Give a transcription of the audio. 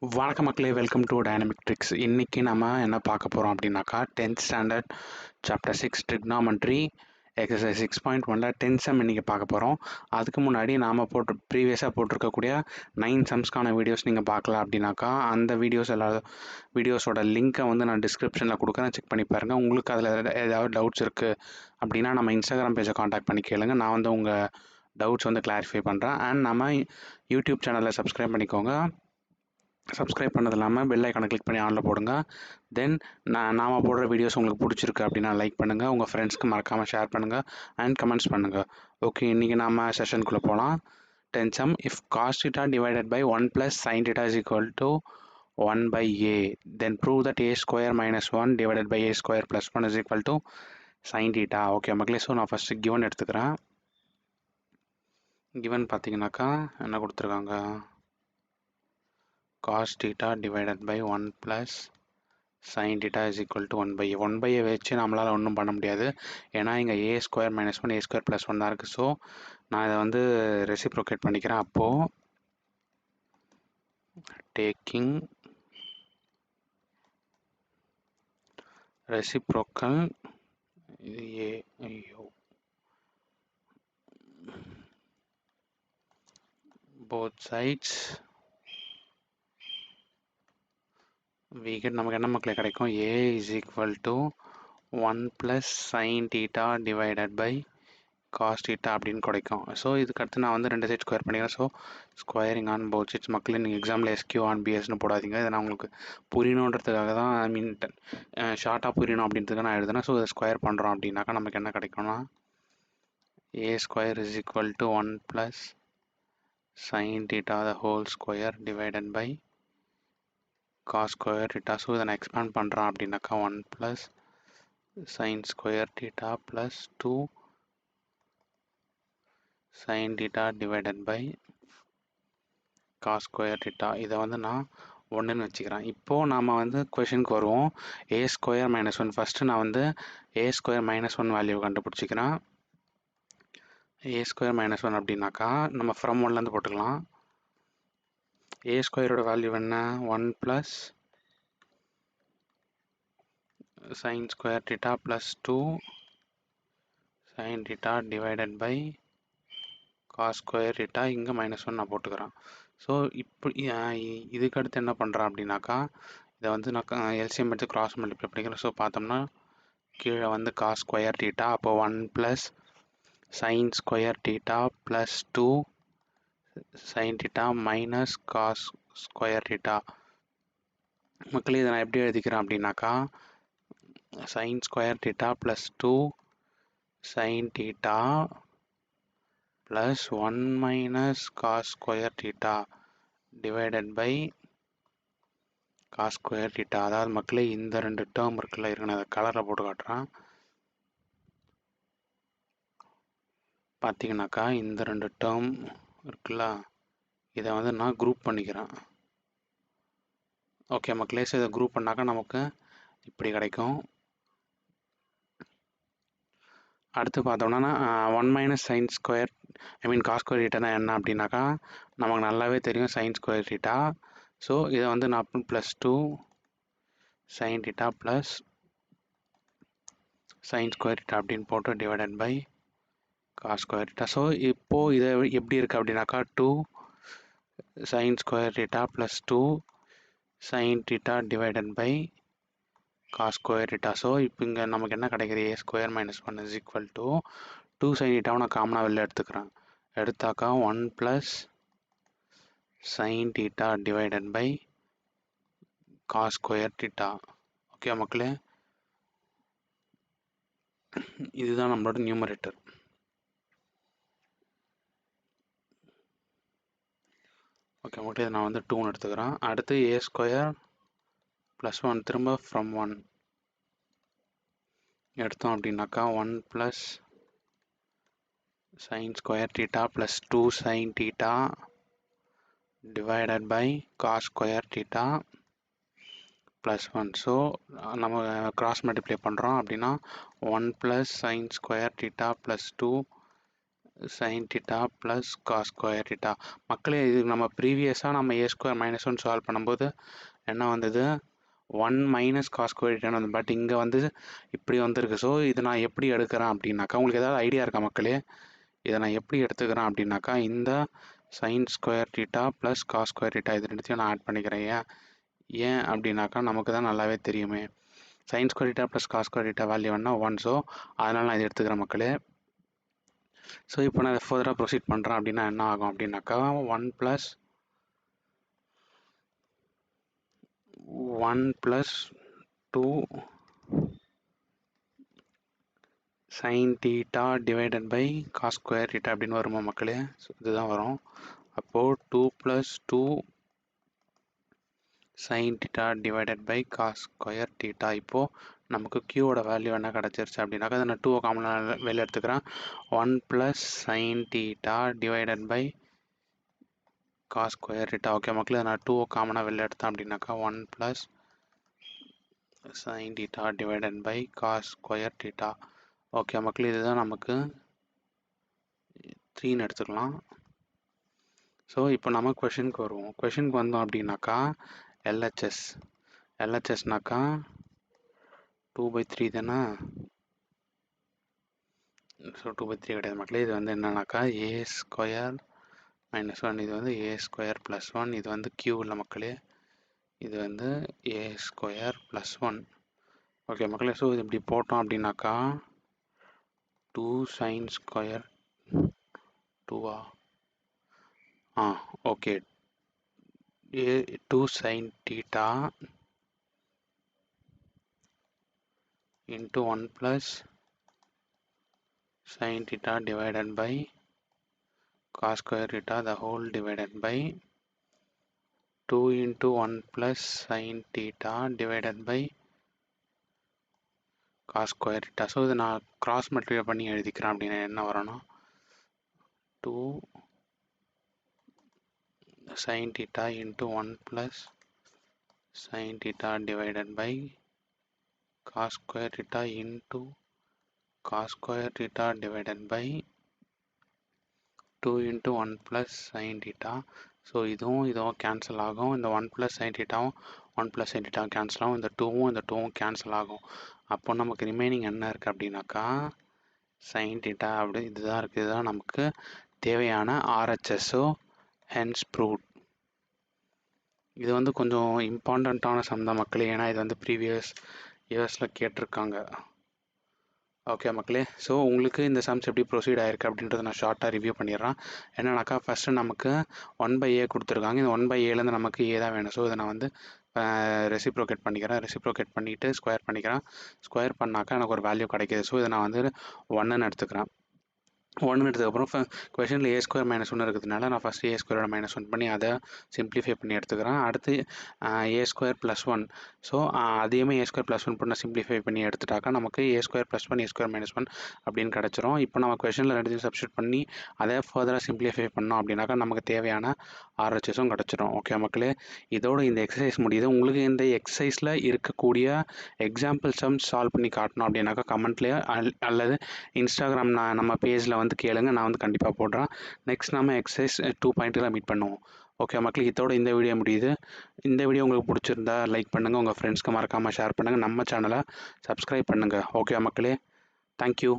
வணக்க மக்களே, welcome to dynamic tricks. இன்றைக்கி நம்ம என்ன பார்க்க போகிறோம் அப்படின்னாக்கா 10th standard chapter 6 trigonometry exercise 6.1 10 sum இன்றைக்கி பார்க்க போகிறோம். அதுக்கு முன்னாடி நாம் ப்ரீவியஸாக போட்டிருக்கக்கூடிய 9 சம்ஸ்க்கான வீடியோஸ் நீங்கள் பார்க்கலாம் அப்படின்னாக்கா அந்த வீடியோஸோட லிங்க்கை வந்து நான் டிஸ்கிரிப்ஷனில் கொடுக்குறேன், செக் பண்ணி பாருங்கள். உங்களுக்கு அதில் ஏதாவது டவுட்ஸ் இருக்குது அப்படின்னா நம்ம இன்ஸ்டாகிராம் பேஜை காண்டாக்ட் பண்ணி கேளுங்க. நான் வந்து உங்கள் டவுட்ஸ் வந்து கிளாரிஃபை பண்ணுறேன். அண்ட் நம்ம யூடியூப் சேனலை சப்ஸ்கிரைப் பண்ணிக்கோங்க. சப்ஸ்கிரைப் பண்ணது இல்லாமல் பெல் ஐக்கானை கிளிக் பண்ணி ஆனில் போடுங்க. தென் நாம் போடுற வீடியோஸ் உங்களுக்கு பிடிச்சிருக்கு அப்படின்னா லைக் பண்ணுங்கள், உங்கள் ஃப்ரெண்ட்ஸ்க்கு மறக்காமல் ஷேர் பண்ணுங்கள் அண்ட் கமெண்ட்ஸ் பண்ணுங்கள். ஓகே, இன்றைக்கி நாம் செஷனுக்குள்ளே போகலாம். 10 sum, if cos theta divided by 1 plus sin theta is equal to 1 by a, then prove that a square minus 1 divided by a square plus 1 is equal to sin theta. Okay மக்களே, so நான் first given எடுத்துக்கிறேன். Given பார்த்தீங்கன்னாக்கா என்ன கொடுத்துருக்காங்க, cos theta divided by 1 plus sin theta is equal to 1 by a. 1 by a வச்சு நம்மளால் ஒன்றும் பண்ண முடியாது, ஏன்னா இங்கே a square minus 1 a square plus 1 தான் இருக்குது. ஸோ நான் இதை வந்து ரெசிப்ரோகேட் பண்ணிக்கிறேன். அப்போது டேக்கிங் ரெசிப்ரோக்கல் a, ஐயோ, both sides we get, நமக்கு என்ன மக்களே கிடைக்கும், a is equal to 1 plus sin theta divided by cos theta அப்படின்னு கிடைக்கும். ஸோ இதுக்கு அடுத்து நான் வந்து 2 சைட் ஸ்கொயர் பண்ணிக்கிறேன். So squaring on both sides. மக்களே நீங்கள் எக்ஸாம்பிள் எஸ்கியூ ஆன் பிஎஸ்னு போடாதீங்க, இதை நான் உங்களுக்கு புரியணுன்றதுக்காக தான், ஐ மீன் ஷார்ட்டாக புரியணும் அப்படின்றதுக்காக நான் எழுதுனேன். ஸோ இதை ஸ்கொயர் பண்ணுறோம் அப்படின்னாக்கா நமக்கு என்ன கிடைக்கும்னா, a square is equal to 1 plus sin theta the whole square divided by cos square theta. So இதை நான் எக்ஸ்பேண்ட் பண்ணுறேன் அப்படின்னாக்கா 1 plus sin square theta plus 2 sin theta divided by cos square theta. இதை வந்து நான் ஒன்றுன்னு வச்சுக்கிறேன். இப்போது நாம் வந்து கொஷனுக்கு வருவோம். a ஸ்கொயர் மைனஸ் 1, ஃபஸ்ட்டு நான் வந்து a ஸ்கொயர் மைனஸ் 1 வேல்யூ கண்டுபிடிச்சிக்கிறேன். a ஸ்கொயர் மைனஸ் 1 அப்படின்னாக்கா நம்ம ஃப்ரம் 1லேருந்து போட்டுக்கலாம். a ஸ்கொயரோட வேல்யூ என்ன, 1 plus sin square theta plus 2 sin theta divided by cos square theta. இங்கே மைனஸ் 1 நான் போட்டுக்கிறேன். ஸோ இப்படி இதுக்கடுத்து என்ன பண்ணுறேன் அப்படின்னாக்கா, இதை வந்து நான் எல்சிஎம் எடுத்து கிராஸ் மல்டிப்ளை பண்ணிக்கிறேன். ஸோ பார்த்தோம்னா கீழே வந்து cos ஸ்கொயர் theta, அப்போ 1 plus sin square theta plus 2 sin theta minus cos square theta. மக்களே இதை நான் எப்படி எழுதிக்கிறேன் அப்படின்னாக்கா, sin square theta plus 2 sin theta plus 1 minus cos square theta divided by cos square theta. அதாவது மக்களே இந்த ரெண்டு டேர்ம் இருக்குல்ல, இருக்கு, நான் அதை கலரில் போட்டு காட்டுறேன். பார்த்தீங்கன்னாக்கா இந்த ரெண்டு டேர்ம் இருக்குல்ல, இதை வந்து நான் குரூப் பண்ணிக்கிறேன். ஓகே மக்களே, ஸோ இதை குரூப் பண்ணாக்கா நமக்கு இப்படி கிடைக்கும். அடுத்து பார்த்தோம்னா 1 மைனஸ் சைன் ஸ்கொயர், ஐ மீன் காஸ் ஸ்கொயர் theta என்ன அப்படின்னாக்கா நமக்கு நல்லாவே தெரியும், சைன் ஸ்கொயர் theta. ஸோ இதை வந்து நான் plus 2 sine theta plus sine square theta அப்படின்னு போட்டு divided by cos square theta. So இப்போது இதை எப்படி இருக்குது அப்படின்னாக்கா 2 sine square theta plus 2 sine theta divided by cos square theta. So இப்போ இங்கே நமக்கு என்ன கிடைக்கிது, a square minus 1 is equal to 2 sin theta நான் காமனாக வெளில எடுத்துக்கிறேன். எடுத்தாக்கா 1 plus sin theta divided by cos square theta. Okay மக்களே, இதுதான் நம்மளோட நியூமரேட்டர். ஓகே மக்களே, இதை நான் வந்து 2ன்னு எடுத்துக்கிறேன். அடுத்து a ஸ்கொயர் ப்ளஸ் 1 திரும்ப ஃப்ரம் 1 எடுத்தோம் அப்படின்னாக்கா 1 plus sin square theta plus 2 sin theta divided by cos square theta plus 1. So நம்ம கிராஸ் மல்டிப்ளை பண்ணுறோம் அப்படின்னா 1 plus sin square theta plus 2 sin theta plus cos square theta. மக்களே இது நம்ம ப்ரீவியஸாக நம்ம a ஸ்கொயர் மைனஸ் 1 சால்வ் பண்ணும்போது என்ன வந்தது 1 மைனஸ் காஸ் ஸ்கொயர் theta வந்து, பட் இங்கே வந்து இப்படி வந்திருக்கு. ஸோ இதை நான் எப்படி எடுக்கிறேன் அப்படின்னாக்கா, உங்களுக்கு ஏதாவது ஐடியா இருக்கா மக்களே? இதை நான் எப்படி எடுத்துக்கிறேன் அப்படின்னாக்கா, இந்த sin square theta plus cos square theta இது ரெண்டுத்தையும் நான் ஆட் பண்ணிக்கிறேன். ஏன் அப்படின்னாக்கா நமக்கு தான் நல்லாவே தெரியுமே, sin square theta plus cos square theta value வேணா 1. ஸோ அதனால் நான் இதை எடுத்துக்கிறேன் மக்களே. ஸோ இப்போ நான் இதை ஃபர்தராக ப்ரொசீட் பண்ணுறேன் அப்படின்னா என்ன ஆகும் அப்படின்னாக்கா 1 plus 2 sin theta divided by cos square theta அப்படின்னு வருமா மக்களே? ஸோ இதுதான் வரும். அப்போது 2 plus 2 sin theta divided by cos square theta. இப்போது நமக்கு க்யூவோட வேல்யூ என்ன கிடச்சிருச்சு அப்படின்னாக்கா, அதை நான் 2 காமனாக வெளில எடுத்துக்கிறேன். 1 plus sin theta divided by cos square theta. Okay மக்களே, நான் 2 காமனாக வெளில எடுத்தேன் அப்படின்னாக்கா 1 plus sin theta divided by cos square theta. Okay மக்களே, இதுதான் நமக்கு 3ன்னு எடுத்துக்கலாம். ஸோ இப்போ நம்ம கொஷினுக்கு வருவோம். கொஷினுக்கு வந்தோம் அப்படின்னாக்கா எல்ஹெச்எஸ்னாக்கா 2/3 தானே? ஸோ 2/3 கிடையாது மக்களே. இது வந்து என்னன்னாக்கா a ஸ்கொயர் மைனஸ் 1, இது வந்து a ஸ்கொயர் ப்ளஸ் 1, இது வந்து q இல்லை மக்களே, இது வந்து a ஸ்கொயர் ப்ளஸ் 1. ஓகே மக்களே, ஸோ இது இப்படி போட்டோம் அப்படின்னாக்கா 2 sin square 2 okay 2 sin theta into 1 plus sin theta divided by cos square theta the whole divided by 2 into 1 plus sin theta divided by cos square theta. So இது நான் cross multiply பண்ணி எழுதிக்கிறேன். அப்படின்னா என்ன வரும்னா 2 sin theta into 1 plus sin theta divided by cos square theta into cos square theta divided by 2 into 1 plus sin theta. So இதுவும் cancel ஆகும். இந்த 1 plus sin thetaவும் 1 plus sin thetaவும் கேன்சல் ஆகும். இந்த 2வும் கேன்சல் ஆகும். அப்போ நமக்கு ரிமைனிங் என்ன இருக்குது அப்படின்னாக்கா sin theta அப்படி இதுதான் இருக்குது. இதுதான் நமக்கு தேவையான RHSO hence proved. இது வந்து கொஞ்சம் இம்பார்ட்டண்ட்டான சம் தான் மக்களே, ஏன்னா இது வந்து ப்ரீவியஸ் இயர்ஸில் கேட்டிருக்காங்க. ஓகே மக்களே, ஸோ உங்களுக்கு இந்த சம்ஸ் எப்படி ப்ரொசீட் ஆயிருக்கு அப்படின்றத நான் ஷார்ட்டாக ரிவ்யூ பண்ணிடுறேன். என்னன்னாக்கா ஃபஸ்ட்டு நமக்கு 1/a கொடுத்துருக்காங்க. இந்த 1/aலேருந்து நமக்கு a தான் வேணும். ஸோ இதை நான் வந்து ரெசிப்ரோகேட் பண்ணிக்கிறேன். ரெசிப்ரோகேட் பண்ணிவிட்டு ஸ்கொயர் பண்ணிக்கிறேன். ஸ்கொயர் பண்ணாக்கா எனக்கு ஒரு வேல்யூ கிடைக்கிது. ஸோ இதை நான் வந்து 1ன்னு எடுத்துக்கிறேன். 1 எடுத்ததுக்கப்புறம் கொஷனில் a ஸ்கொயர் மைனஸ் 1 இருக்கிறதுனால நான் ஃபஸ்ட்டு a ஸ்கொயரோட மைனஸ் 1 பண்ணி அதை சிம்பிளிஃபை பண்ணி எடுத்துக்கிறேன். அடுத்து a ஸ்கொயர் ப்ளஸ் 1. ஸோ அதையுமே a ஸ்கொயர் ப்ளஸ் 1 பண்ண சிம்பிளிஃபை பண்ணி எடுத்துட்டாக்கா நமக்கு a square plus 1 a square minus 1 அப்படின்னு கிடச்சிரும். இப்போ நம்ம கொஷனில் ரெண்டுத்தையும் சப்ஸ்டியூட் பண்ணி அதை ஃபர்தராக சிம்பிளிஃபை பண்ணோம் அப்படின்னாக்கா நமக்கு தேவையான RHSம் கிடச்சிரும். ஓகே மக்களே, இதோட இந்த எக்ஸசைஸ் முடியுது. உங்களுக்கு இந்த எக்ஸசைஸில் இருக்கக்கூடிய எக்ஸாம்பிள் சம்ஸ் சால்வ் பண்ணி காட்டணும் அப்படின்னாக்கா கமெண்ட்லேயே அல்லது இன்ஸ்டாகிராம் நம்ம பேஜில் வந்து கேளுங்க, நான் வந்து கண்டிப்பாக போடுறேன். நெக்ஸ்ட் நம்ம எக்ஸசைஸ் 2.2 மீட் பண்ணுவோம். ஓகே மக்களுக்கு, இதோட இந்த வீடியோ முடியுது. இந்த வீடியோ உங்களுக்கு பிடிச்சிருந்தா லைக் பண்ணுங்கள், உங்கள் ஃப்ரெண்ட்ஸ்க்கு மறக்காமல் ஷேர் பண்ணுங்கள், நம்ம சேனலை சப்ஸ்கிரைப் பண்ணுங்கள். ஓகே மக்களே, தேங்க்யூ.